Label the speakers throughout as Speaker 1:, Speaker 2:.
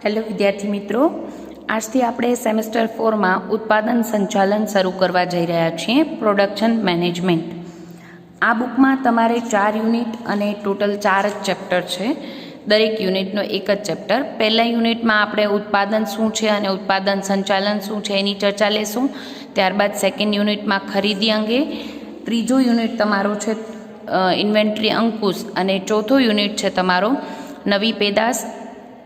Speaker 1: Hello વિદ્યાર્થી મિત્રો, આજથી આપણે સેમેસ્ટર 4માં ઉત્પાદન સંચાલન શરૂ કરવા જઈ રહ્યા છીએ, પ્રોડક્શન મેનેજમેન્ટ. આ બુકમાં તમારે 4 યુનિટ અને ટોટલ 4 જ ચેપ્ટર છે. દરેક યુનિટનો એક જ ચેપ્ટર. પહેલા યુનિટમાં આપણે ઉત્પાદન શું છે અને ઉત્પાદન સંચાલન શું છે એની ચર્ચા લેશું. ત્યારબાદ સેકન્ડ યુનિટમાં ખરીદી અંગે, ત્રીજો યુનિટ તમારો છે ઇન્વેન્ટરી અંકુશ અને ચોથો યુનિટ છે તમારો નવી પેદાશ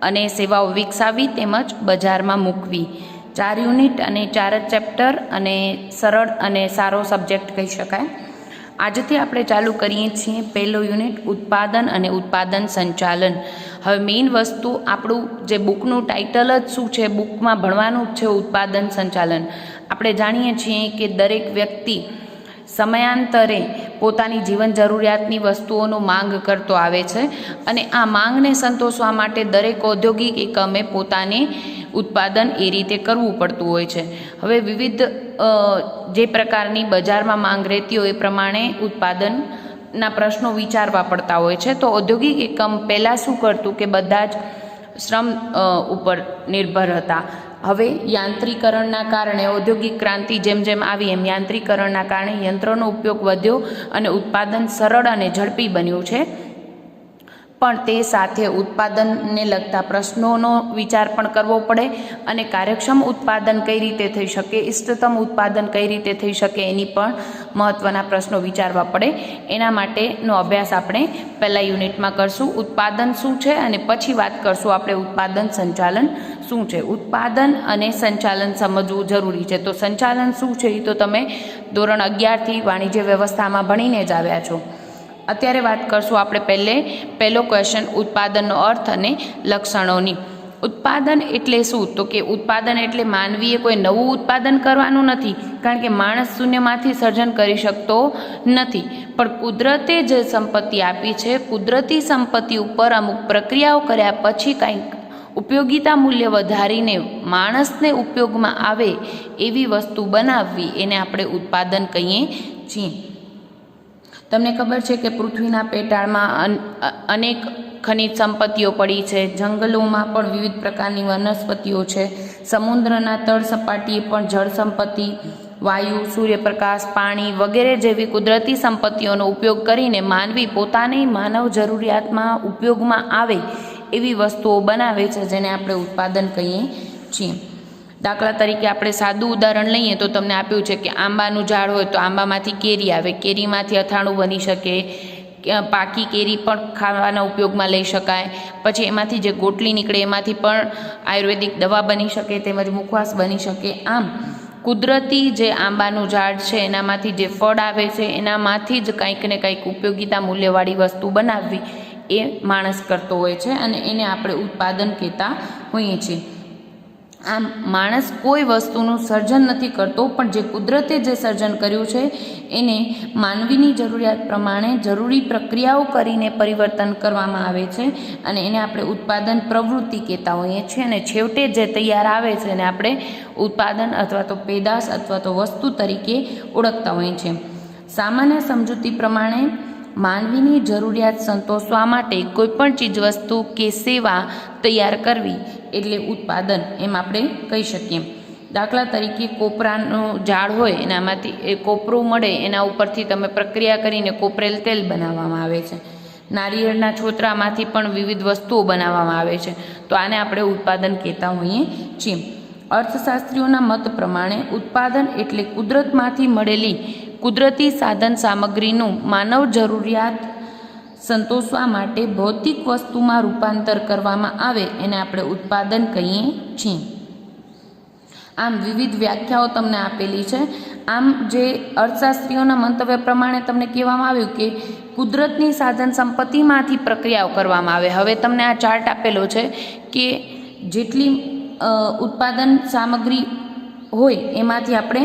Speaker 1: અને સેવાઓ વિકસાવવી તેમજ બજારમાં મૂકવી. 4 યુનિટ અને 4 જ ચેપ્ટર અને સરળ અને સારો સબ્જેક્ટ કહી શકાય. આજથી આપણે ચાલુ કરીએ છીએ પહેલો યુનિટ ઉત્પાદન અને ઉત્પાદન સંચાલન. હવે મેઇન વસ્તુ આપણું જે બુકનું ટાઇટલ જ શું છે, બુકમાં ભણવાનું જ છે ઉત્પાદન સંચાલન. આપણે જાણીએ છીએ કે દરેક વ્યક્તિ સમયાંતરે પોતાની જીવન જરૂરિયાતની વસ્તુઓનું માંગ કરતો આવે છે અને આ માંગને સંતોષવા માટે દરેક ઔદ્યોગિક એકમે પોતાને ઉત્પાદન એ રીતે કરવું પડતું હોય છે. હવે વિવિધ જે પ્રકારની બજારમાં માંગ રહેતી હોય એ પ્રમાણે ઉત્પાદનના પ્રશ્નો વિચારવા પડતા હોય છે. તો ઔદ્યોગિક એકમ પહેલાં શું કરતું કે બધા જ શ્રમ ઉપર નિર્ભર હતા. હવે યાંત્રીકરણના કારણે ઔદ્યોગિક ક્રાંતિ જેમ જેમ આવી એમ યાંત્રીકરણના કારણે યંત્રોનો ઉપયોગ વધ્યો અને ઉત્પાદન સરળ અને ઝડપી બન્યું છે. પણ તે સાથે ઉત્પાદનને લગતા પ્રશ્નોનો વિચાર પણ કરવો પડે અને કાર્યક્ષમ ઉત્પાદન કઈ રીતે થઈ શકે, ઇષ્ટતમ ઉત્પાદન કઈ રીતે થઈ શકે એની પણ મહત્ત્વના પ્રશ્નો વિચારવા પડે. એના માટેનો અભ્યાસ આપણે પહેલા યુનિટમાં કરશું. ઉત્પાદન શું છે અને પછી વાત કરશું આપણે ઉત્પાદન સંચાલન શું છે. ઉત્પાદન અને સંચાલન સમજવું જરૂરી છે. તો સંચાલન શું છે એ તો તમે ધોરણ 11થી વાણિજ્ય વ્યવસ્થામાં ભણીને જ આવ્યા છો. અત્યારે વાત કરશું આપણે પહેલો ક્વેશ્ચન ઉત્પાદનનો અર્થ અને લક્ષણોની. ઉત્પાદન એટલે શું? તો કે ઉત્પાદન એટલે માનવીએ કોઈ નવું ઉત્પાદન કરવાનું નથી, કારણ કે માણસ શૂન્યમાંથી સર્જન કરી શકતો નથી. પણ કુદરતે જે સંપત્તિ આપી છે, કુદરતી સંપત્તિ ઉપર અમુક પ્રક્રિયાઓ કર્યા પછી કંઈક ઉપયોગિતા મૂલ્ય વધારીને માણસને ઉપયોગમાં આવે એવી વસ્તુ બનાવવી, એને આપણે ઉત્પાદન કહીએ છીએ. તમને ખબર છે કે પૃથ્વીના પેટાળમાં અનેક ખનિજ સંપત્તિઓ પડી છે. જંગલોમાં પણ વિવિધ પ્રકારની વનસ્પતિઓ છે. સમુદ્રના તળ સપાટીએ પણ જળ સંપત્તિ, વાયુ, સૂર્યપ્રકાશ, પાણી વગેરે જેવી કુદરતી સંપત્તિઓનો ઉપયોગ કરીને માનવી પોતાની માનવ જરૂરિયાતમાં ઉપયોગમાં આવે એવી વસ્તુઓ બનાવે છે, જેને આપણે ઉત્પાદન કહીએ છીએ. દાખલા તરીકે આપણે સાદું ઉદાહરણ લઈએ તો તમને આપ્યું છે કે આંબાનું ઝાડ હોય તો આંબામાંથી કેરી આવે, કેરીમાંથી અથાણું બની શકે, પાકી કેરી પણ ખાવાના ઉપયોગમાં લઈ શકાય. પછી એમાંથી જે ગોટલી નીકળે એમાંથી પણ આયુર્વેદિક દવા બની શકે તેમજ મુખવાસ બની શકે. આમ કુદરતી જે આંબાનું ઝાડ છે એનામાંથી જે ફળ આવે છે એનામાંથી જ કંઈક ને કંઈક ઉપયોગિતા મૂલ્યવાળી વસ્તુ બનાવવી એ માણસ કરતો હોય છે અને એને આપણે ઉત્પાદન કહેતા હોઈએ છીએ. આમ માણસ કોઈ વસ્તુનું સર્જન નથી કરતો, પણ જે કુદરતે જે સર્જન કર્યું છે એને માનવીની જરૂરિયાત પ્રમાણે જરૂરી પ્રક્રિયાઓ કરીને પરિવર્તન કરવામાં આવે છે અને એને આપણે ઉત્પાદન પ્રવૃત્તિ કહેતા હોઈએ છીએ. અને છેવટે જે તૈયાર આવે છે એને આપણે ઉત્પાદન અથવા તો પેદાશ અથવા તો વસ્તુ તરીકે ઓળખતા હોઈએ છીએ. સામાન્ય સમજૂતી પ્રમાણે માનવીની જરૂરિયાત સંતોષવા માટે કોઈપણ ચીજવસ્તુ કે સેવા તૈયાર કરવી એટલે ઉત્પાદન એમ આપણે કહી શકીએ. દાખલા તરીકે કોપરાનું ઝાડ હોય એનામાંથી એ કોપરું મળે, એના ઉપરથી તમે પ્રક્રિયા કરીને કોપરેલ તેલ બનાવવામાં આવે છે. નારિયેળના છોતરામાંથી પણ વિવિધ વસ્તુઓ બનાવવામાં આવે છે. તો આને આપણે ઉત્પાદન કહેતા હોઈએ છીએ. અર્થશાસ્ત્રીઓના મત પ્રમાણે ઉત્પાદન એટલે કુદરતમાંથી મળેલી કુદરતી સાધન સામગ્રીનું માનવ જરૂરિયાત સંતોષવા માટે ભૌતિક વસ્તુમાં રૂપાંતર કરવામાં આવે એને આપણે ઉત્પાદન કહીએ છીએ. આમ વિવિધ વ્યાખ્યાઓ તમને આપેલી છે. આમ જે અર્થશાસ્ત્રીઓના મંતવ્ય પ્રમાણે તમને કહેવામાં આવ્યું કે કુદરતની સાધન સંપત્તિમાંથી પ્રક્રિયાઓ કરવામાં આવે. હવે તમને આ ચાર્ટ આપેલો છે કે જેટલી ઉત્પાદન સામગ્રી હોય એમાંથી આપણે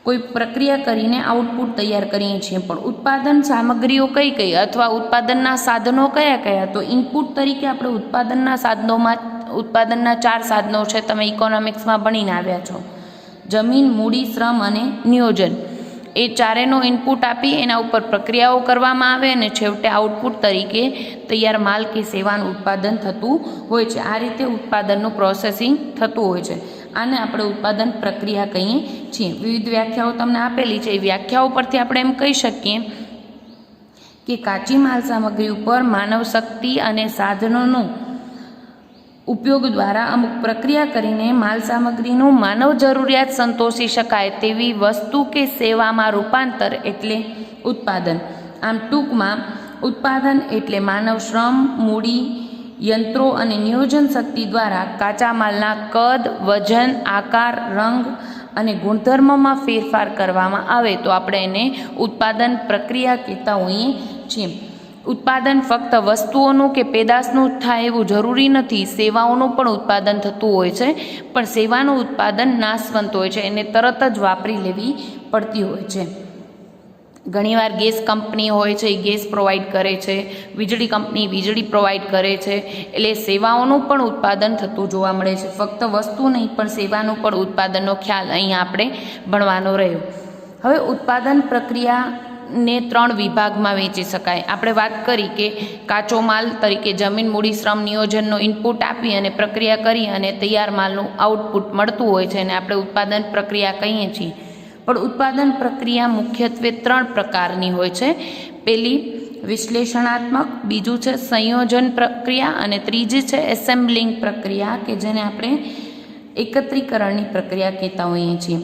Speaker 1: કોઈ પ્રક્રિયા કરીને આઉટપુટ તૈયાર કરીએ છીએ. પણ ઉત્પાદન સામગ્રીઓ કઈ કઈ અથવા ઉત્પાદનના સાધનો કયા કયા? તો ઇનપુટ તરીકે આપણે ઉત્પાદનના 4 સાધનો છે, તમે ઇકોનોમિક્સમાં ભણીને આવ્યા છો. જમીન, મૂડી, શ્રમ અને નિયોજન. એ ચારેનો ઇનપુટ આપી એના ઉપર પ્રક્રિયાઓ કરવામાં આવે અને છેવટે આઉટપુટ તરીકે તૈયાર માલ કે સેવાનું ઉત્પાદન થતું હોય છે. આ રીતે ઉત્પાદનનું પ્રોસેસિંગ થતું હોય છે. આને આપણે ઉત્પાદન પ્રક્રિયા કહીએ છીએ. વિવિધ વ્યાખ્યાઓ તમને આપેલી છે. એ વ્યાખ્યાઓ પરથી આપણે એમ કહી શકીએ કે કાચી માલ સામગ્રી ઉપર માનવ શક્તિ અને સાધનોનો ઉપયોગ દ્વારા અમુક પ્રક્રિયા કરીને માલ સામગ્રીનું માનવ જરૂરિયાત સંતોષી શકાય તેવી વસ્તુ કે સેવામાં રૂપાંતર એટલે ઉત્પાદન. આમ ટૂંકમાં ઉત્પાદન એટલે માનવ શ્રમ, મૂડી, યંત્રો અને નિયોજન શક્તિ દ્વારા કાચા માલના કદ, વજન, આકાર, રંગ અને ગુણધર્મમાં ફેરફાર કરવામાં આવે તો આપણે એને ઉત્પાદન પ્રક્રિયા કહેતા હોઈએ છીએ. ઉત્પાદન ફક્ત વસ્તુઓનું કે પેદાશનું થાય એવું જરૂરી નથી. સેવાઓનું પણ ઉત્પાદન થતું હોય છે, પણ સેવાનું ઉત્પાદન નાશવંત હોય છે, એને તરત જ વાપરી લેવી પડતી હોય છે. ઘણીવાર ગેસ કંપની હોય છે એ ગેસ પ્રોવાઈડ કરે છે, વીજળી કંપની વીજળી પ્રોવાઈડ કરે છે, એટલે સેવાઓનું પણ ઉત્પાદન થતું જોવા મળે છે. ફક્ત વસ્તુ નહીં પણ સેવાનું પણ ઉત્પાદનનો ખ્યાલ અહીંયા આપણે ભણવાનો રહ્યો. હવે ઉત્પાદન પ્રક્રિયાને 3 વિભાગમાં વહેંચી શકાય. આપણે વાત કરી કે કાચો માલ તરીકે જમીન, મૂડી, શ્રમ, નિયોજનનો ઇનપુટ આપી અને પ્રક્રિયા કરી અને તૈયાર માલનું આઉટપુટ મળતું હોય છે અને આપણે ઉત્પાદન પ્રક્રિયા કહીએ છીએ. પણ ઉત્પાદન પ્રક્રિયા મુખ્યત્વે 3 પ્રકારની હોય છે. પહેલી વિશ્લેષણાત્મક, બીજું છે સંયોજન પ્રક્રિયા અને ત્રીજી છે એસેમ્બલિંગ પ્રક્રિયા કે જેને આપણે એકત્રીકરણની પ્રક્રિયા કહેતા હોઈએ છીએ.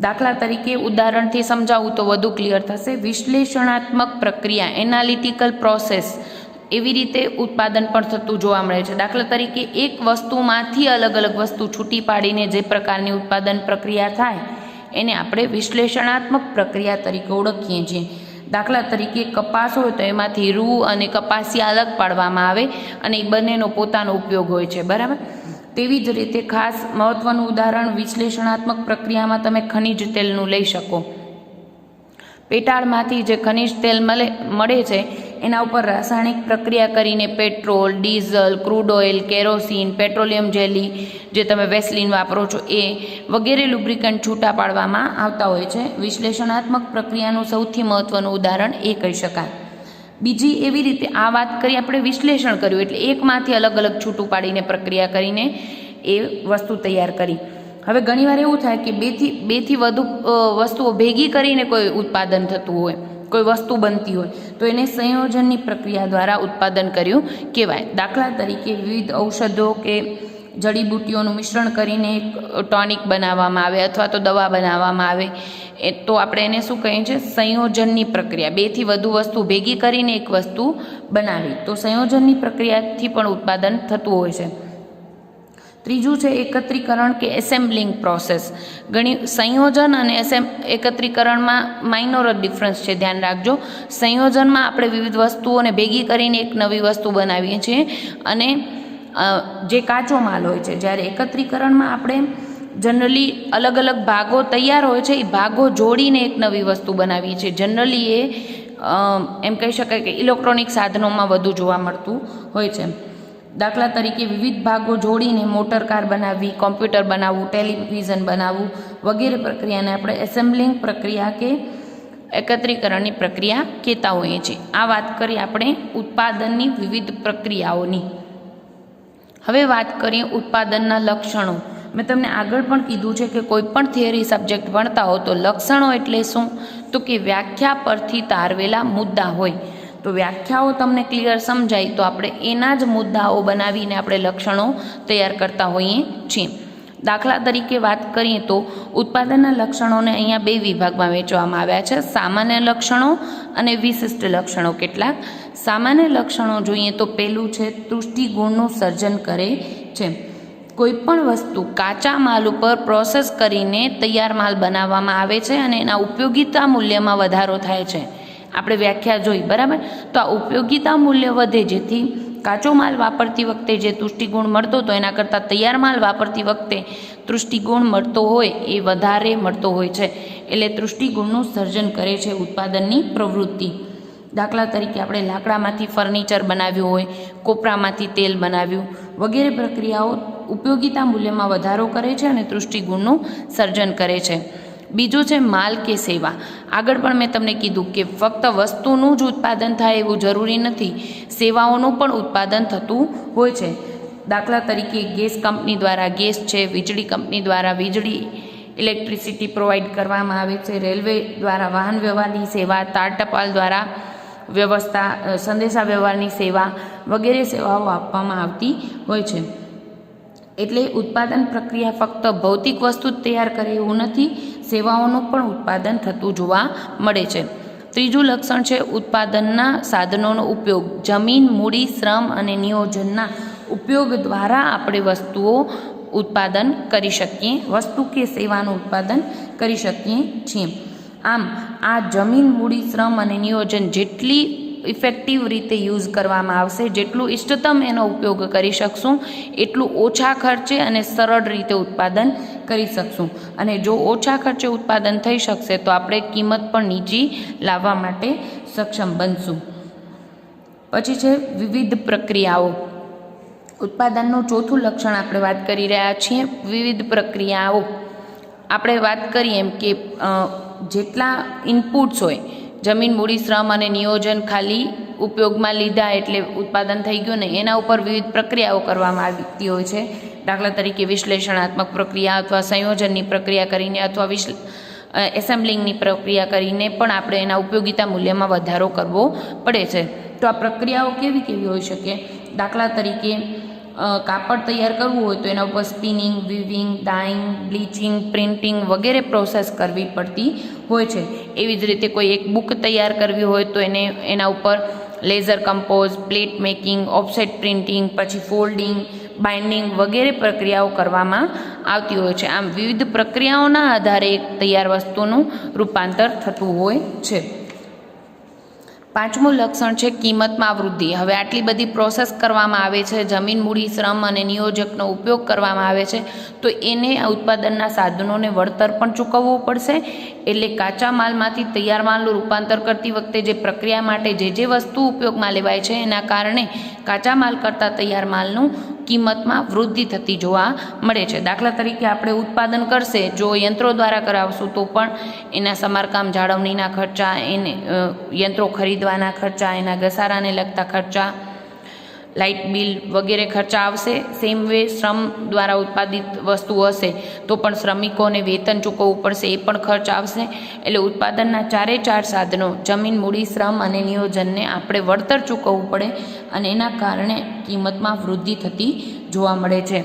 Speaker 1: દાખલા તરીકે ઉદાહરણથી સમજાવું તો વધુ ક્લિયર થશે. વિશ્લેષણાત્મક પ્રક્રિયા એનાલિટિકલ પ્રોસેસ એવી રીતે ઉત્પાદન પણ થતું જોવા મળે છે. દાખલા તરીકે એક વસ્તુમાંથી અલગ અલગ વસ્તુ છૂટી પાડીને જે પ્રકારની ઉત્પાદન પ્રક્રિયા થાય એને આપણે વિશ્લેષણાત્મક પ્રક્રિયા તરીકે ઓળખીએ છીએ. દાખલા તરીકે કપાસ હોય તો એમાંથી રૂ અને કપાસિયા અલગ પાડવામાં આવે અને એ બંનેનો પોતાનો ઉપયોગ હોય છે, બરાબર. તેવી જ રીતે ખાસ મહત્વનું ઉદાહરણ વિશ્લેષણાત્મક પ્રક્રિયામાં તમે ખનિજ તેલનું લઈ શકો. પેટાળમાંથી જે ખનિજ તેલ મળે છે એના ઉપર રાસાયણિક પ્રક્રિયા કરીને petrol, diesel, crude oil, kerosene, petroleum jelly જે તમે વેસલીન વાપરો છો એ વગેરે લુબ્રિકન્ટ છૂટા પાડવામાં આવતા હોય છે. વિશ્લેષણાત્મક પ્રક્રિયાનું સૌથી મહત્વનું ઉદાહરણ એ કહી શકાય. બીજી એવી રીતે આ વાત કરી આપણે વિશ્લેષણ કર્યું એટલે એકમાંથી અલગ અલગ છૂટું પાડીને પ્રક્રિયા કરીને એ વસ્તુ તૈયાર કરી. હવે ઘણીવાર એવું થાય કે બેથી વધુ વસ્તુઓ ભેગી કરીને કોઈ ઉત્પાદન થતું હોય, કોઈ વસ્તુ બનતી હોય તો એને સંયોજનની પ્રક્રિયા દ્વારા ઉત્પાદન કર્યું કહેવાય. દાખલા તરીકે વિવિધ ઔષધો કે જડીબુટ્ટીઓનું મિશ્રણ કરીને એક ટોનિક બનાવવામાં આવે અથવા તો દવા બનાવવામાં આવે તો આપણે એને શું કહીએ છીએ? સંયોજનની પ્રક્રિયા. 2 થી વધુ વસ્તુ ભેગી કરીને એક વસ્તુ બનાવી તો સંયોજનની પ્રક્રિયાથી પણ ઉત્પાદન થતું હોય છે. ત્રીજું છે એકત્રીકરણ કે એસેમ્બલિંગ પ્રોસેસ. સંયોજન અને એકત્રીકરણમાં માઇનોર જ ડિફરન્સ છે, ધ્યાન રાખજો. સંયોજનમાં આપણે વિવિધ વસ્તુઓને ભેગી કરીને એક નવી વસ્તુ બનાવીએ છીએ અને જે કાચો માલ હોય છે, જ્યારે એકત્રીકરણમાં આપણે જનરલી અલગ અલગ ભાગો તૈયાર હોય છે એ ભાગો જોડીને એક નવી વસ્તુ બનાવીએ છીએ. જનરલી એ એમ કહી શકાય કે ઇલેક્ટ્રોનિક સાધનોમાં વધુ જોવા મળતું હોય છે. દાખલા તરીકે વિવિધ ભાગો જોડીને મોટર કાર બનાવવી, કોમ્પ્યુટર બનાવવું, ટેલિવિઝન બનાવવું વગેરે પ્રક્રિયાને આપણે એસેમ્બલિંગ પ્રક્રિયા કે એકત્રીકરણની પ્રક્રિયા કહેતા હોઈએ છીએ. આ વાત કરી આપણે ઉત્પાદનની વિવિધ પ્રક્રિયાઓની. હવે વાત કરીએ ઉત્પાદનના લક્ષણો. મેં તમને આગળ પણ કીધું છે કે કોઈ પણ થિયરી સબ્જેક્ટ ભણતા હો તો લક્ષણો એટલે શું? તો કે વ્યાખ્યા પરથી તારવેલા મુદ્દા હોય. તો વ્યાખ્યાઓ તમને ક્લિયર સમજાય તો આપણે એના જ મુદ્દાઓ બનાવીને આપણે લક્ષણો તૈયાર કરતા હોઈએ છીએ. દાખલા તરીકે વાત કરીએ તો ઉત્પાદનના લક્ષણોને અહીંયા 2 વિભાગમાં વહેંચવામાં આવ્યા છે, સામાન્ય લક્ષણો અને વિશિષ્ટ લક્ષણો. કેટલાક સામાન્ય લક્ષણો જોઈએ તો પહેલું છે તૃષ્ટિગુણનું સર્જન કરે છે. કોઈપણ વસ્તુ કાચા માલ ઉપર પ્રોસેસ કરીને તૈયાર માલ બનાવવામાં આવે છે અને એના ઉપયોગિતા મૂલ્યમાં વધારો થાય છે. આપણે વ્યાખ્યા જોઈ, બરાબર. તો આ ઉપયોગિતા મૂલ્ય વધે જેથી કાચો માલ વાપરતી વખતે જે તૃષ્ટિગુણ મળતો હતો એના કરતાં તૈયાર માલ વાપરતી વખતે તૃષ્ટિગુણ મળતો હોય એ વધારે મળતો હોય છે. એટલે તૃષ્ટિગુણનું સર્જન કરે છે ઉત્પાદનની પ્રવૃત્તિ. દાખલા તરીકે આપણે લાકડામાંથી ફર્નિચર બનાવ્યું હોય, કોપરામાંથી તેલ બનાવ્યું વગેરે પ્રક્રિયાઓ ઉપયોગિતા મૂલ્યમાં વધારો કરે છે અને તૃષ્ટિગુણનું સર્જન કરે છે. બીજું છે માલ કે સેવા. આગળ પણ મેં તમને કીધું કે ફક્ત વસ્તુનું જ ઉત્પાદન થાય એવું જરૂરી નથી, સેવાઓનું પણ ઉત્પાદન થતું હોય છે. દાખલા તરીકે ગેસ કંપની દ્વારા ગેસ છે, વીજળી કંપની દ્વારા વીજળી ઇલેક્ટ્રિસિટી પ્રોવાઈડ કરવામાં આવે છે, રેલવે દ્વારા વાહન વ્યવહારની સેવા, તાર ટપાલ દ્વારા વ્યવસ્થા સંદેશા વ્યવહારની સેવા વગેરે સેવાઓ આપવામાં આવતી હોય છે. એટલે ઉત્પાદન પ્રક્રિયા ફક્ત ભૌતિક વસ્તુ જ તૈયાર કરે એવું નથી, સેવાઓનું પણ ઉત્પાદન થતું જોવા મળે છે. ત્રીજું લક્ષણ છે ઉત્પાદનના સાધનોનો ઉપયોગ. જમીન, મૂડી, શ્રમ અને નિયોજનના ઉપયોગ દ્વારા આપણે વસ્તુઓ ઉત્પાદન કરી શકીએ, વસ્તુ કે સેવાનું ઉત્પાદન કરી શકીએ છીએ. આમ આ જમીન, મૂડી, શ્રમ અને નિયોજન જેટલી ઇફેક્ટિવ રીતે યુઝ કરવામાં આવશે, જેટલું ઇષ્ટતમ એનો ઉપયોગ કરી શકશું, એટલું ઓછા ખર્ચે અને સરળ રીતે ઉત્પાદન કરી શકશું. અને જો ઓછા ખર્ચે ઉત્પાદન થઈ શકશે તો આપણે કિંમત પણ નીચી લાવવા માટે સક્ષમ બનશું. પછી છે વિવિધ પ્રક્રિયાઓ. ઉત્પાદનનું ચોથું લક્ષણ આપણે વાત કરી રહ્યા છીએ, વિવિધ પ્રક્રિયાઓ. આપણે વાત કરીએ એમ કે જેટલા ઇનપુટ્સ હોય, જમીન, મૂડી, શ્રમ અને નિયોજન ખાલી ઉપયોગમાં લીધા એટલે ઉત્પાદન થઈ ગયું ને, એના ઉપર વિવિધ પ્રક્રિયાઓ કરવામાં આવતી હોય છે. દાખલા તરીકે વિશ્લેષણાત્મક પ્રક્રિયા અથવા સંયોજનની પ્રક્રિયા કરીને અથવા એસેમ્બલિંગની પ્રક્રિયા કરીને પણ આપણે એના ઉપયોગિતા મૂલ્યમાં વધારો કરવો પડે છે. તો આ પ્રક્રિયાઓ કેવી કેવી હોઈ શકે? દાખલા તરીકે કાપડ તૈયાર કરવું હોય તો એના ઉપર સ્પિનિંગ, વીવિંગ, ડાઇંગ, બ્લીચિંગ, પ્રિન્ટિંગ વગેરે પ્રોસેસ કરવી પડતી હોય છે. એવી જ રીતે કોઈ એક બુક તૈયાર કરવી હોય તો એના ઉપર laser compose, plate making, offset printing, પછી ફોલ્ડિંગ, બાઇન્ડિંગ વગેરે પ્રક્રિયાઓ કરવામાં આવતી હોય છે. આમ વિવિધ પ્રક્રિયાઓના આધારે એક તૈયાર વસ્તુનું રૂપાંતર થતું હોય છે. પાંચમું લક્ષણ છે કિંમતમાં વૃદ્ધિ. હવે આટલી બધી પ્રોસેસ કરવામાં આવે છે, જમીન, મૂડી, શ્રમ અને નિયોજકનો ઉપયોગ કરવામાં આવે છે, તો એને ઉત્પાદનના સાધનોને વળતર પણ ચૂકવવું પડશે. એટલે કાચા માલમાંથી તૈયાર માલનું રૂપાંતર કરતી વખતે જે પ્રક્રિયા માટે જે વસ્તુ ઉપયોગમાં લેવાય છે એના કારણે કાચા માલ કરતાં તૈયાર માલનું કિંમતમાં વૃદ્ધિ થતી જોવા મળે છે. દાખલા તરીકે આપણે ઉત્પાદન કરશે, જો યંત્રો દ્વારા કરાવશું તો પણ એના સમારકામ, જાળવણીના ખર્ચા, એને યંત્રો ખરીદવાના ખર્ચા, એના ઘસારાને લગતા ખર્ચા, લાઇટ બિલ વગેરે ખર્ચા આવશે. સેમ વે શ્રમ દ્વારા ઉત્પાદિત વસ્તુ હશે તો પણ શ્રમિકોને વેતન ચૂકવવું પડશે, એ પણ ખર્ચ આવશે. એટલે ઉત્પાદનના ચાર સાધનો જમીન, મૂડી, શ્રમ અને નિયોજનને આપણે વળતર ચૂકવવું પડે અને એના કારણે કિંમતમાં વૃદ્ધિ થતી જોવા મળે છે.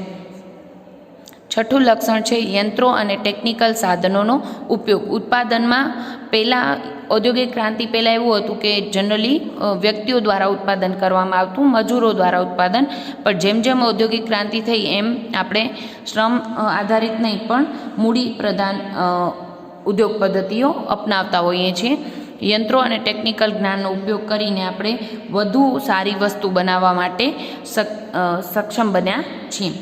Speaker 1: છઠ્ઠું લક્ષણ છે યંત્રો અને ટેકનિકલ સાધનોનો ઉપયોગ. ઉત્પાદનમાં પહેલાં ઔદ્યોગિક ક્રાંતિ પહેલાં એવું હતું કે જનરલી વ્યક્તિઓ દ્વારા ઉત્પાદન કરવામાં આવતું, મજૂરો દ્વારા ઉત્પાદન. પણ જેમ જેમ ઔદ્યોગિક ક્રાંતિ થઈ એમ આપણે શ્રમ આધારિત નહીં પણ મૂડી પ્રધાન ઉદ્યોગ પદ્ધતિઓ અપનાવતા હોઈએ છીએ. યંત્રો અને ટેકનિકલ જ્ઞાનનો ઉપયોગ કરીને આપણે વધુ સારી વસ્તુ બનાવવા માટે સક્ષમ બન્યા છીએ.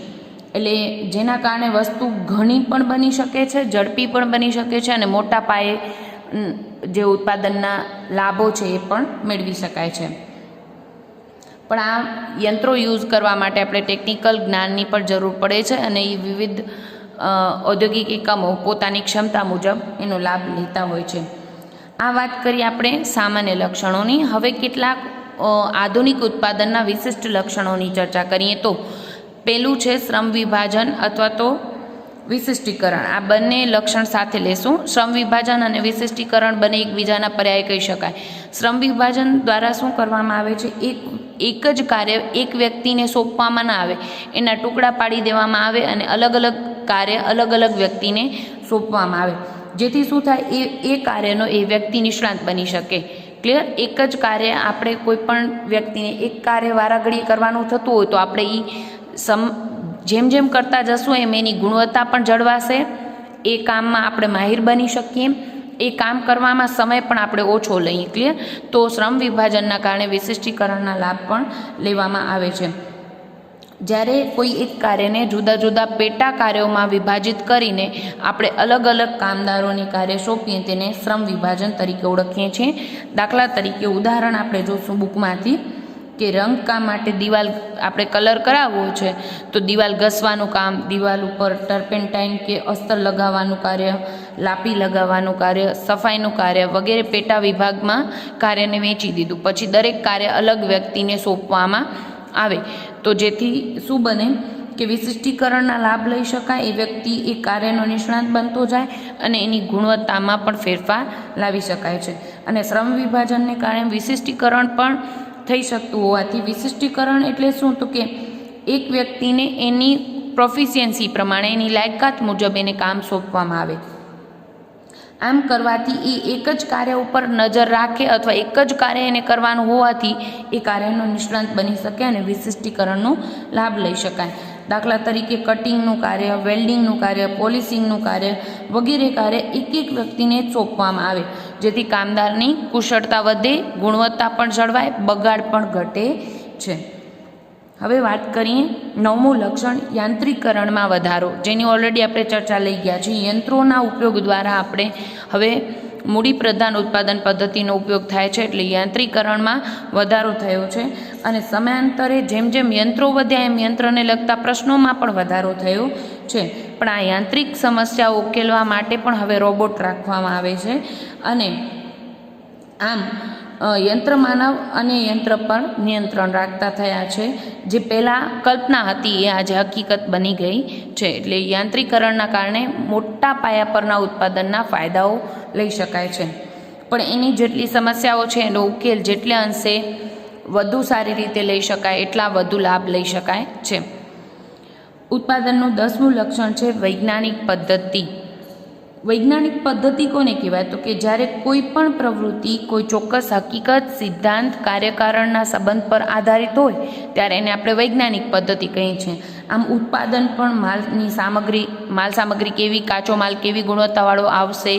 Speaker 1: એટલે જેના કારણે વસ્તુ ઘણી પણ બની શકે છે, ઝડપી પણ બની શકે છે અને મોટા પાયે જે ઉત્પાદનના લાભો છે એ પણ મેળવી શકાય છે. પણ આ યંત્રો યુઝ કરવા માટે આપણે ટેકનિકલ જ્ઞાનની પણ જરૂર પડે છે અને એ વિવિધ ઔદ્યોગિક એકમો પોતાની ક્ષમતા મુજબ એનો લાભ લેતા હોય છે. આ વાત કરી આપણે સામાન્ય લક્ષણોની. હવે કેટલાક આધુનિક ઉત્પાદનના વિશિષ્ટ લક્ષણોની ચર્ચા કરીએ તો પહેલું છે શ્રમ વિભાજન અથવા તો વિશિષ્ટીકરણ. આ બંને લક્ષણ સાથે લેશું. શ્રમ વિભાજન અને વિશિષ્ટીકરણ બંને એકબીજાના પર્યાય કહી શકાય. શ્રમ વિભાજન દ્વારા શું કરવામાં આવે છે? એક જ કાર્ય એક વ્યક્તિને સોંપવામાં ના આવે, એના ટુકડા પાડી દેવામાં આવે અને અલગ અલગ કાર્ય અલગ અલગ વ્યક્તિને સોંપવામાં આવે, જેથી શું થાય એ કાર્યનો એ વ્યક્તિ નિષ્ણાત બની શકે. ક્લિયર? એક જ કાર્ય આપણે કોઈ પણ વ્યક્તિને એક કાર્ય વારાઘડીએ કરવાનું થતું હોય તો આપણે જેમ જેમ કરતા જશું એમ એની ગુણવત્તા પણ જળવાશે, એ કામમાં આપણે માહિર બની શકીએ, એ કામ કરવામાં સમય પણ આપણે ઓછો લઈએ. ક્લિયર? તો શ્રમ વિભાજનના કારણે વિશિષ્ટીકરણના લાભ પણ લેવામાં આવે છે. જ્યારે કોઈ એક કાર્યને જુદા જુદા પેટા કાર્યોમાં વિભાજિત કરીને આપણે અલગ અલગ કામદારોની કાર્ય સોંપીએ તેને શ્રમ વિભાજન તરીકે ઓળખીએ છીએ. દાખલા તરીકે ઉદાહરણ આપણે જોશું બુકમાંથી કે રંગકામ માટે દિવાલ આપણે કલર કરાવવો છે તો દિવાલ ઘસવાનું કામ, દિવાલ ઉપર ટર્પેન્ટાઇન કે અસ્તર લગાવવાનું કાર્ય, લાપી લગાવવાનું કાર્ય, સફાઈનું કાર્ય વગેરે પેટા વિભાગમાં કાર્યને વહેંચી દીધું. પછી દરેક કાર્ય અલગ વ્યક્તિને સોંપવામાં આવે, તો જેથી શું બને કે વિશિષ્ટીકરણના લાભ લઈ શકાય, એ વ્યક્તિ એ કાર્યનો નિષ્ણાત બનતો જાય અને એની ગુણવત્તામાં પણ ફેરફાર લાવી શકાય છે. અને શ્રમ વિભાજનને કારણે વિશિષ્ટીકરણ પણ થઈ શકતું હોવાથી, વિશિષ્ટીકરણ એટલે શું, તો કે એક વ્યક્તિને એની પ્રોફિશિયન્સી પ્રમાણે, એની લાયકાત મુજબ એને કામ સોંપવામાં આવે. આમ કરવાથી એ એક જ કાર્ય ઉપર નજર રાખે અથવા એક જ કાર્ય એને કરવાનું હોવાથી એ કાર્યનો નિષ્ણાંત બની શકે અને વિશિષ્ટીકરણનો લાભ લઈ શકાય. દાખલા તરીકે કટિંગનું કાર્ય, વેલ્ડિંગનું કાર્ય, પોલિશિંગનું કાર્ય વગેરે કાર્ય એક એક વ્યક્તિને જ સોંપવામાં આવે, જેથી કામદારની કુશળતા વધે, ગુણવત્તા પણ જળવાય, બગાડ પણ ઘટે છે. હવે વાત કરીએ 9મું લક્ષણ, યાંત્રિકરણમાં વધારો, જેની ઓલરેડી આપણે ચર્ચા લઈ ગયા છીએ. યંત્રોના ઉપયોગ દ્વારા આપણે હવે મૂડી પ્રધાન ઉત્પાદન પદ્ધતિનો ઉપયોગ થાય છે, એટલે યાંત્રિકરણમાં વધારો થયો છે. અને સમયાંતરે જેમ જેમ યંત્રો વધ્યા એમ યંત્રને લગતા પ્રશ્નોમાં પણ વધારો થયો છે. પણ આ યાંત્રિક સમસ્યાઓ ઉકેલવા માટે પણ હવે રોબોટ રાખવામાં આવે છે. અને આમ યંત્ર માનવ અને યંત્ર પર નિયંત્રણ રાખતા થયા છે. જે પહેલાં કલ્પના હતી એ આજે હકીકત બની ગઈ છે. એટલે યાંત્રિકરણના કારણે મોટા પાયા પરના ઉત્પાદનના ફાયદાઓ લઈ શકાય છે. પણ એની જેટલી સમસ્યાઓ છે એનો ઉકેલ જેટલે અંશે વધુ સારી રીતે લઈ શકાય એટલા વધુ લાભ લઈ શકાય છે. ઉત્પાદનનું 10મું લક્ષણ છે વૈજ્ઞાનિક પદ્ધતિ. વૈજ્ઞાનિક પદ્ધતિ કોને કહેવાય, તો કે જ્યારે કોઈ પણ પ્રવૃત્તિ કોઈ ચોક્કસ હકીકત, સિદ્ધાંત, કાર્યકારણના સંબંધ પર આધારિત હોય ત્યારે એને આપણે વૈજ્ઞાનિક પદ્ધતિ કહીએ છીએ. આમ ઉત્પાદન પણ માલ સામગ્રી કેવી, કાચો માલ કેવી ગુણવત્તાવાળો આવશે,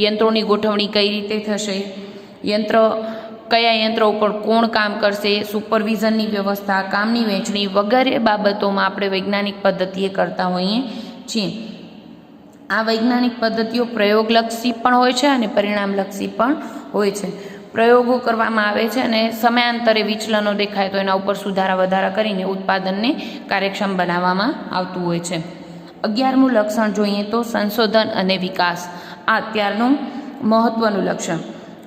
Speaker 1: યંત્રોની ગોઠવણી કઈ રીતે થશે, કયા યંત્રો ઉપર કોણ કામ કરશે, સુપરવિઝનની વ્યવસ્થા, કામની વહેંચણી વગેરે બાબતોમાં આપણે વૈજ્ઞાનિક પદ્ધતિએ કરતા હોઈએ છીએ. આ વૈજ્ઞાનિક પદ્ધતિઓ પ્રયોગલક્ષી પણ હોય છે અને પરિણામલક્ષી પણ હોય છે. પ્રયોગો કરવામાં આવે છે અને સમયાંતરે વિચલનો દેખાય તો એના ઉપર સુધારા વધારા કરીને ઉત્પાદનને કાર્યક્ષમ બનાવવામાં આવતું હોય છે. 11મું લક્ષણ જોઈએ તો સંશોધન અને વિકાસ. આ અત્યારનું મહત્ત્વનું લક્ષણ.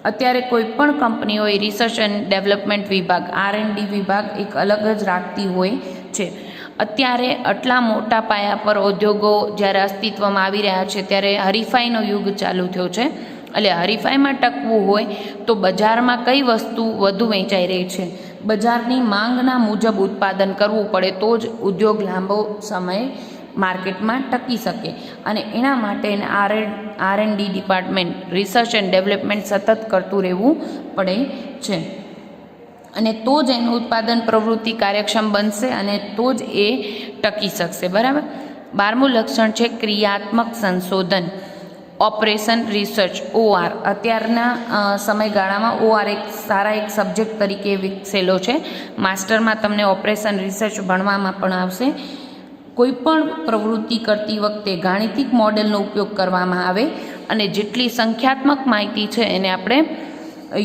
Speaker 1: અત્યારે કોઈ પણ કંપનીઓએ રિસર્ચ એન્ડ ડેવલપમેન્ટ વિભાગ, R&D વિભાગ એક અલગ જ રાખતી હોય છે. અત્યારે આટલા મોટા પાયા પર ઉદ્યોગો જ્યારે અસ્તિત્વમાં આવી રહ્યા છે ત્યારે હરીફાઈનો યુગ ચાલુ થયો છે. એટલે હરીફાઈમાં ટકવું હોય તો બજારમાં કઈ વસ્તુ વધુ વેચાઈ રહી છે, બજારની માંગના મુજબ ઉત્પાદન કરવું પડે તો જ ઉદ્યોગ લાંબો સમય માર્કેટમાં ટકી શકે. અને એના માટે R&D department, research and development સતત કરતું રહેવું પડે છે. અને તો જ એનું ઉત્પાદન પ્રવૃત્તિ કાર્યક્ષમ બનશે અને તો જ એ ટકી શકશે. બરાબર. 12મું લક્ષણ છે ક્રિયાત્મક સંશોધન, ઓપરેશન રિસર્ચ, OR. અત્યારના સમયગાળામાં OR એક સબ્જેક્ટ તરીકે વિકસેલો છે. માસ્ટરમાં તમને ઓપરેશન રિસર્ચ ભણવામાં પણ આવશે. કોઈ પણ પ્રવૃત્તિ કરતી વખતે ગાણિતિક મોડેલનો ઉપયોગ કરવામાં આવે અને જેટલી સંખ્યાત્મક માહિતી છે એને આપણે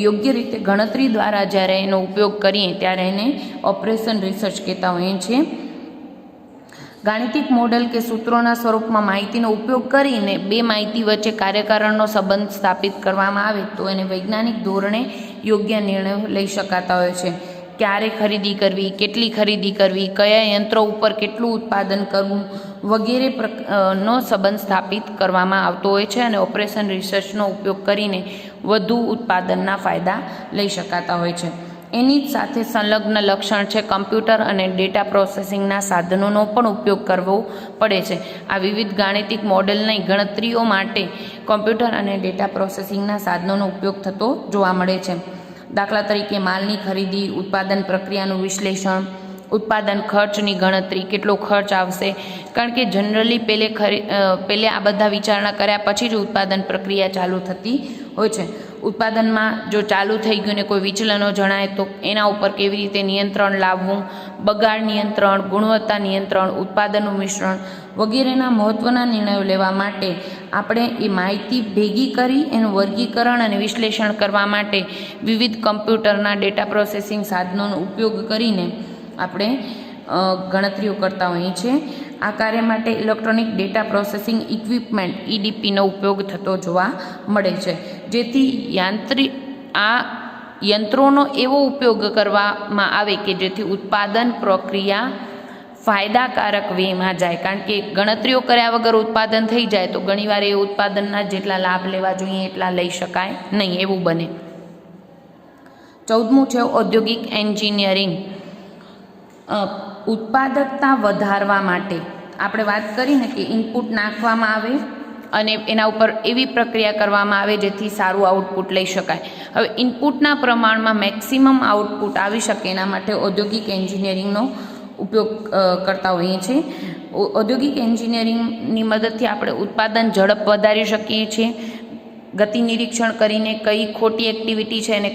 Speaker 1: યોગ્ય રીતે ગણતરી દ્વારા જ્યારે એનો ઉપયોગ કરીએ ત્યારે એને ઓપરેશન રિસર્ચ કહેતા હોઈએ છીએ. ગાણિતિક મોડેલ કે સૂત્રોના સ્વરૂપમાં માહિતીનો ઉપયોગ કરીને બે માહિતી વચ્ચે કાર્યકારણનો સંબંધ સ્થાપિત કરવામાં આવે તો એને વૈજ્ઞાનિક ધોરણે યોગ્ય નિર્ણયો લઈ શકાતા હોય છે. ક્યારે ખરીદી કરવી, કેટલી ખરીદી કરવી, કયા યંત્રો ઉપર કેટલું ઉત્પાદન કરવું વગેરે નો સંબંધ સ્થાપિત કરવામાં આવતો હોય છે અને ઓપરેશન રિસર્ચનો ઉપયોગ કરીને વધુ ઉત્પાદનના ફાયદા લઈ શકાતા હોય છે. એની જ સાથે સંલગ્ન લક્ષણ છે કમ્પ્યુટર અને ડેટા પ્રોસેસિંગના સાધનોનો પણ ઉપયોગ કરવો પડે છે. આ વિવિધ ગાણિતિક મોડેલની ગણતરીઓ માટે કમ્પ્યુટર અને ડેટા પ્રોસેસિંગના સાધનોનો ઉપયોગ થતો જોવા મળે છે. દાખલા તરીકે માલની ખરીદી, ઉત્પાદન પ્રક્રિયાનું વિશ્લેષણ, ઉત્પાદન ખર્ચની ગણતરી, કેટલો ખર્ચ આવશે, કારણ કે જનરલી પહેલે આ બધા વિચારણા કર્યા પછી જ ઉત્પાદન પ્રક્રિયા ચાલુ થતી હોય છે. ઉત્પાદનમાં જો ચાલુ થઈ ગયું ને કોઈ વિચલનો જણાય તો એના ઉપર કેવી રીતે નિયંત્રણ લાવવું, બગાડ નિયંત્રણ, ગુણવત્તા નિયંત્રણ, ઉત્પાદનનું મિશ્રણ વગેરેના મહત્ત્વના નિર્ણયો લેવા માટે આપણે એ માહિતી ભેગી કરી એનું વર્ગીકરણ અને વિશ્લેષણ કરવા માટે વિવિધ કમ્પ્યુટરના ડેટા પ્રોસેસિંગ સાધનોનો ઉપયોગ કરીને આપણે ગણતરીઓ કરતા હોઈએ છીએ. આ કાર્ય માટે ઇલેક્ટ્રોનિક ડેટા પ્રોસેસિંગ ઇક્વિપમેન્ટ EDPનો ઉપયોગ થતો જોવા મળે છે, જેથી યંત્રોનો એવો ઉપયોગ કરવામાં આવે કે જેથી ઉત્પાદન પ્રક્રિયા ફાયદાકારક વેમાં જાય. કારણ કે ગણતરીઓ કર્યા વગર ઉત્પાદન થઈ જાય તો ઘણીવાર એ ઉત્પાદનના જેટલા લાભ લેવા જોઈએ એટલા લઈ શકાય નહીં, એવું બને. 14મું છે ઔદ્યોગિક એન્જિનિયરિંગ. ઉત્પાદકતા વધારવા માટે આપણે વાત કરીને કે ઇનપુટ નાખવામાં આવે અને એના ઉપર એવી પ્રક્રિયા કરવામાં આવે જેથી સારું આઉટપુટ લઈ શકાય. હવે ઇનપુટના પ્રમાણમાં મેક્સિમમ આઉટપુટ આવી શકે એના માટે ઔદ્યોગિક એન્જિનિયરિંગનો ઉપયોગ કરતા હોઈએ છીએ. ઔદ્યોગિક એન્જિનિયરિંગની મદદથી આપણે ઉત્પાદન ઝડપ વધારી શકીએ છીએ. ગતિ નિરીક્ષણ કરીને કઈ ખોટી એક્ટિવિટી છે એને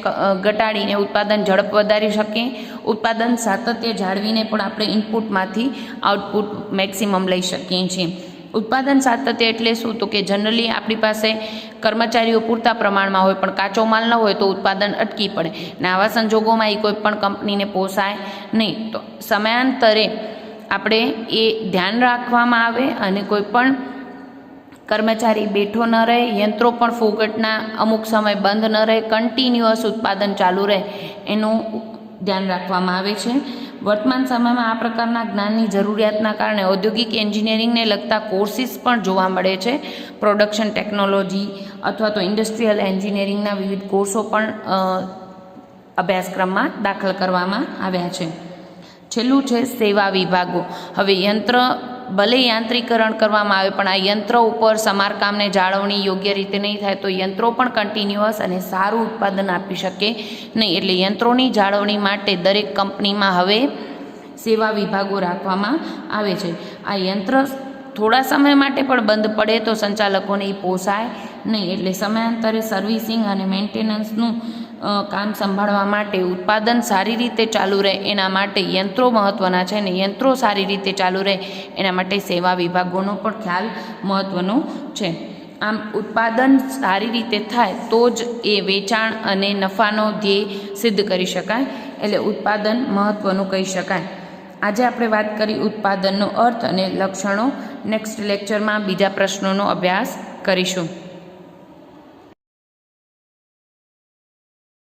Speaker 1: ઘટાડીને ઉત્પાદન ઝડપ વધારી શકીએ. ઉત્પાદન સાતત્ય જાળવીને પણ આપણે ઇનપુટમાંથી આઉટપુટ મેક્સિમમ લઈ શકીએ છીએ. ઉત્પાદન સાતત્ય એટલે શું? તો કે જનરલી આપણી પાસે કર્મચારીઓ પૂરતા પ્રમાણમાં હોય પણ કાચો માલ ન હોય તો ઉત્પાદન અટકી પડે ને આવા સંજોગોમાં એ કોઈ પણ કંપનીને પોસાય નહીં. તો સમયાંતરે આપણે એ ધ્યાન રાખવામાં આવે અને કોઈ પણ કર્મચારી બેઠો ન રહે, યંત્રો પણ ફોગટના અમુક સમય બંધ ન રહે, કન્ટિન્યુઅસ ઉત્પાદન ચાલુ રહે એનું ધ્યાન રાખવામાં આવે છે. વર્તમાન સમયમાં આ પ્રકારના જ્ઞાનની જરૂરિયાતના કારણે ઔદ્યોગિક એન્જિનિયરિંગને લગતા કોર્સિસ પણ જોવા મળે છે. પ્રોડક્શન ટેકનોલોજી અથવા તો ઇન્ડસ્ટ્રીયલ એન્જિનિયરિંગના વિવિધ કોર્સો પણ અભ્યાસક્રમમાં દાખલ કરવામાં આવ્યા છે. છેલ્લું છે સેવા વિભાગો. હવે યંત્ર ભલે યાંત્રિકરણ કરવામાં આવે પણ આ યંત્ર ઉપર સમારકામને જાળવણી યોગ્ય રીતે નહીં થાય તો યંત્રો પણ કન્ટિન્યુઅસ અને સારું ઉત્પાદન આપી શકે નહીં. એટલે યંત્રોની જાળવણી માટે દરેક કંપનીમાં હવે સેવા વિભાગો રાખવામાં આવે છે. આ યંત્ર થોડા સમય માટે પણ બંધ પડે તો સંચાલકોને એ પોસાય નહીં. એટલે સમયાંતરે સર્વિસિંગ અને મેન્ટેનન્સનું કામ સંભાળવા માટે ઉત્પાદન સારી રીતે ચાલુ રહે એના માટે યંત્રો મહત્ત્વના છે અને યંત્રો સારી રીતે ચાલુ રહે એના માટે સેવા વિભાગોનો પણ ખ્યાલ મહત્ત્વનો છે. આમ ઉત્પાદન સારી રીતે થાય તો જ એ વેચાણ અને નફાનો ધ્યેય સિદ્ધ કરી શકાય. એટલે ઉત્પાદન મહત્ત્વનું કહી શકાય. આજે આપણે વાત કરી ઉત્પાદનનો અર્થ અને લક્ષણો. નેક્સ્ટ લેક્ચરમાં બીજા પ્રશ્નોનો અભ્યાસ કરીશું.